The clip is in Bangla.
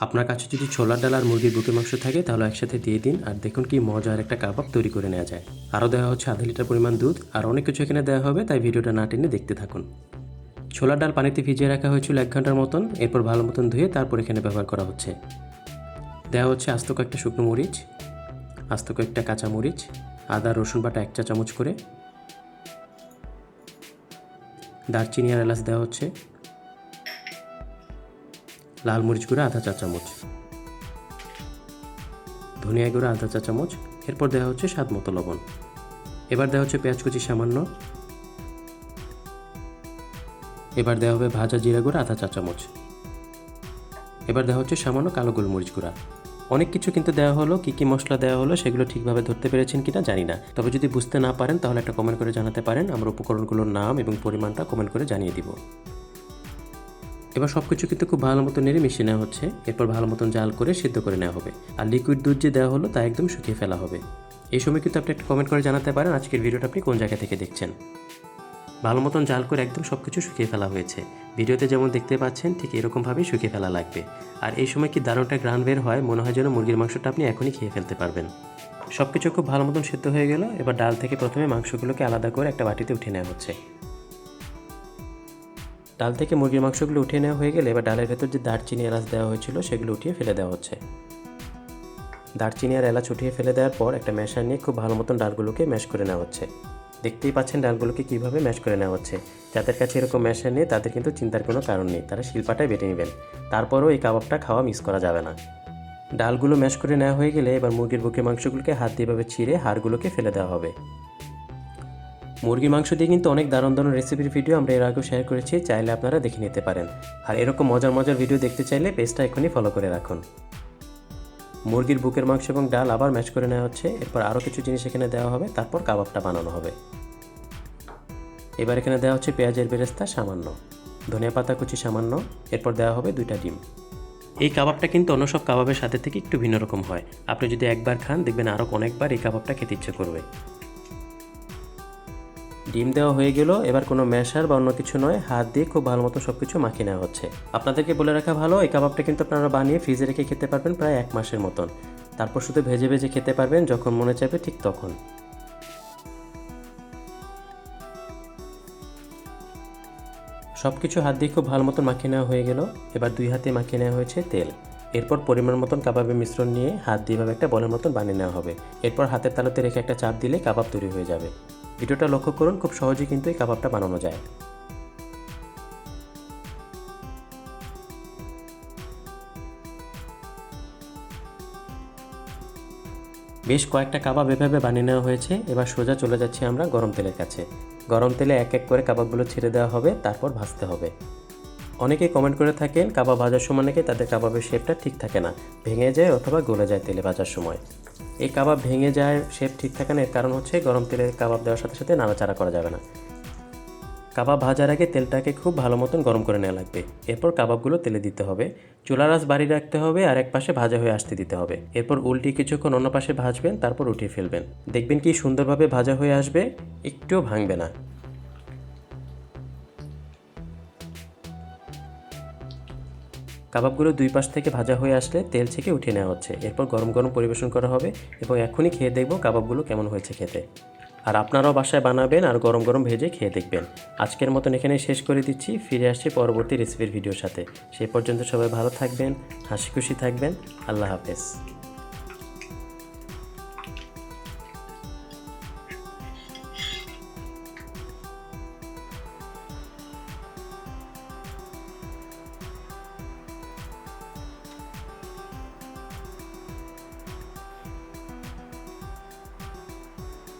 আপনার কাছে যদি ছোলার ডাল আর মুরগির বুকের মাংস থাকে তাহলে একসাথে দিয়ে দিন, আর দেখুন কি মজার একটা কাবাব তৈরি করে নেওয়া যায়। আরও দেওয়া হচ্ছে আধা লিটার পরিমাণ দুধ, আর অনেক কিছু এখানে দেওয়া হবে, তাই ভিডিওটা না টেনে দেখতে থাকুন। ছোলার ডাল পানিতে ভিজিয়ে রাখা হয়েছিল 1 ঘন্টার মতন, এরপর ভালো মতন ধুয়ে তারপর এখানে ব্যবহার করা হচ্ছে। দেওয়া হচ্ছে আস্ত কয়েকটা শুকনো মরিচ, আস্ত কয়েকটা কাঁচা মরিচ, আদা রসুন বাটা 1 চা চামচ করে, দারচিনি আর এলাচ দেওয়া হচ্ছে, লাল মরিচ গুঁড়া আধা চা চামচ, ধনিয়া গুঁড়া আধা চা চামচ, এরপর দেওয়া হচ্ছে স্বাদ মতো লবণ। এবার দেওয়া হচ্ছে পেঁয়াজ কুচি সামান্য, এবার দেওয়া হবে ভাজা জিরা গুঁড়া আধা চা চামচ, এবার দেওয়া হচ্ছে সামান্য কালো গোলমরিচ গুঁড়া। অনেক কিছু কিন্তু দেওয়া হলো, কী মশলা দেওয়া হলো সেগুলো ঠিকভাবে ধরতে পেরেছেন কিনা জানি না, তবে যদি বুঝতে না পারেন তাহলে একটা কমেন্ট করে জানাতে পারেন, আমরা উপকরণগুলোর নাম এবং পরিমাণটা কমেন্ট করে জানিয়ে দিব। এবার সব কিছু কিন্তু খুব ভালো মতো নেড়ে মিশিয়ে নেওয়া হচ্ছে, এরপর ভালো মতন জাল করে সিদ্ধ করে নেওয়া হবে। আর লিকুইড দুধ যে দেওয়া হলো তা একদম শুকিয়ে ফেলা হবে। এই সময় কিন্তু আপনি একটা কমেন্ট করে জানাতে পারেন আজকের ভিডিওটা আপনি কোন জায়গা থেকে দেখছেন। ভালো মতন জাল করে একদম সব কিছু শুকিয়ে ফেলা হয়েছে। ভিডিওতে যেমন দেখতে পাচ্ছেন ঠিক এরকমভাবেই শুকিয়ে ফেলা লাগবে। আর এই সময় কি দারুণ একটা গ্রান বের হয়, মনে হয় যেন মুরগির মাংসটা আপনি এখনই খেয়ে ফেলতে পারবেন। সব কিছু খুব ভালো মতন সিদ্ধ হয়ে গেল। এবার ডাল থেকে প্রথমে মাংসগুলোকে আলাদা করে একটা বাটিতে উঠিয়ে নেওয়া হচ্ছে। ডাল থেকে মুরগির মাংসগুলো উঠিয়ে নেওয়া হয়ে গেলে এবার ডালের ভেতর যে দারচিনি এলাচ দেওয়া হয়েছিল সেগুলো উঠিয়ে ফেলে দেওয়া হচ্ছে। দারচিনি আর এলাচ উঠিয়ে ফেলে দেওয়ার পর একটা ম্যাশার নিয়ে খুব ভালো মতন ডালগুলোকে ম্যাশ করে নেওয়া হচ্ছে। দেখতেই পাচ্ছেন ডালগুলোকে কীভাবে ম্যাশ করে নেওয়া হচ্ছে। যাদের কাছে এরকম ম্যাশার নেই তাদের কিন্তু চিন্তার কোনো কারণ নেই, তারা শিলপাটায় বেটে নেবেন। তারপরও এই কাবাবটা খাওয়া মিস করা যাবে না। ডালগুলো ম্যাশ করে নেওয়া হয়ে গেলে এবার মুরগির বুকের মাংসগুলোকে হাত দিয়ে এভাবে ছিঁড়ে হাড়গুলোকে ফেলে দেওয়া হবে। মুরগির মাংস দিয়ে কিন্তু অনেক দারুণ দারুণ রেসিপির ভিডিও আমরা এর আগেও শেয়ার করেছি, চাইলে আপনারা দেখে নিতে পারেন। আর এরকম মজার মজার ভিডিও দেখতে চাইলে পেজটা এখনই ফলো করে রাখুন। মুরগির বুকের মাংস এবং ডাল আবার ম্যাশ করে নেওয়া হচ্ছে, এরপর আরও কিছু জিনিস এখানে দেওয়া হবে, তারপর কাবাবটা বানানো হবে। এবার এখানে দেওয়া হচ্ছে পেঁয়াজের বেরেস্তা সামান্য, ধনিয়া পাতা কুচি সামান্য, এরপর দেওয়া হবে 2টা ডিম। এই কাবাবটা কিন্তু অন্য সব কাবাবের সাথে থেকে একটু ভিন্ন রকম হয়। আপনি যদি একবার খান দেখবেন আরও অনেকবার এই কাবাবটা খেতে ইচ্ছে করবে। ডিম দেওয়া হয়ে গেল, এবার কোনো ম্যাশার বা অন্য কিছু নয়, হাত দিয়ে খুব ভালো মতো সব কিছু মাখিয়ে নেওয়া হচ্ছে। আপনাদেরকে বলে রাখা ভালো, এই কাবাবটা কিন্তু আপনারা বানিয়ে ফ্রিজে রেখে খেতে পারবেন প্রায় 1 মাসের মতন। তারপর শুধু ভেজে ভেজে খেতে পারবেন যখন মনে চাইবে ঠিক তখন। সব কিছু হাত দিয়ে খুব ভালো মতন মাখিয়ে নেওয়া হয়ে গেল। এবার 2 হাতে মাখিয়ে নেওয়া হয়েছে তেল। এরপর পরিমাণ মতন কাবাবের মিশ্রণ নিয়ে হাত দিয়ে এভাবে একটা বলের মতন বানিয়ে নেওয়া হবে। এরপর হাতের তালুতে রেখে একটা চাপ দিলে কাবাব তৈরি হয়ে যাবে। ভিডিওটা লক্ষ্য করুন, খুব সহজেই কিন্তু এই কাবাবটা বানানো যায়। বেশ কয়েকটা কাবাব এভাবে বানিয়ে নেওয়া হয়েছে। এবার সোজা চলে যাচ্ছি আমরা গরম তেলের কাছে। গরম তেলে এক এক করে কাবাবগুলো ছেড়ে দেওয়া হবে, তারপর ভাজতে হবে। অনেকেই কমেন্ট করে থাকেন কাবাব ভাজার সময় নাকি তাদের কাবাবের শেপটা ঠিক থাকে না, ভেঙে যায় অথবা গলে যায় তেলে ভাজার সময়। এই কাবাব ভেঙে যায়, শেপ ঠিক থাকে না, এর কারণ হচ্ছে গরম তেলে কাবাব দেওয়ার সাথে সাথে নাড়াচাড়া করা যাবে না। কাবাব ভাজার আগে তেলটাকে খুব ভালো মতন গরম করে নেওয়া লাগবে। এরপর কাবাবগুলো তেলে দিতে হবে, চুলার আঁচ বাড়িয়ে রাখতে হবে আর এক পাশে ভাজা হয়ে আসতে দিতে হবে। এরপর উল্টিয়ে কিছুক্ষণ অন্য পাশে ভাজবেন, তারপর উঠিয়ে ফেলবেন। দেখবেন কি সুন্দরভাবে ভাজা হয়ে আসবে, একটুও ভাঙবে না। কাবাবগুলো 2 পাশ থেকে ভাজা হয়ে আসলে তেল ছেঁকে উঠিয়ে নেওয়া হচ্ছে। এরপর গরম গরম পরিবেশন করা হবে এবং এখনই খেয়ে দেখব কাবাবগুলো কেমন হয়েছে খেতে। আর আপনারাও বাসায় বানাবেন আর গরম গরম ভেজে খেয়ে দেখবেন। আজকের মতন এখানেই শেষ করে দিচ্ছি, ফিরে আসছি পরবর্তী রেসিপির ভিডিওর সাথে। সেই পর্যন্ত সবাই ভালো থাকবেন, হাসি খুশি থাকবেন। আল্লাহ হাফেজ।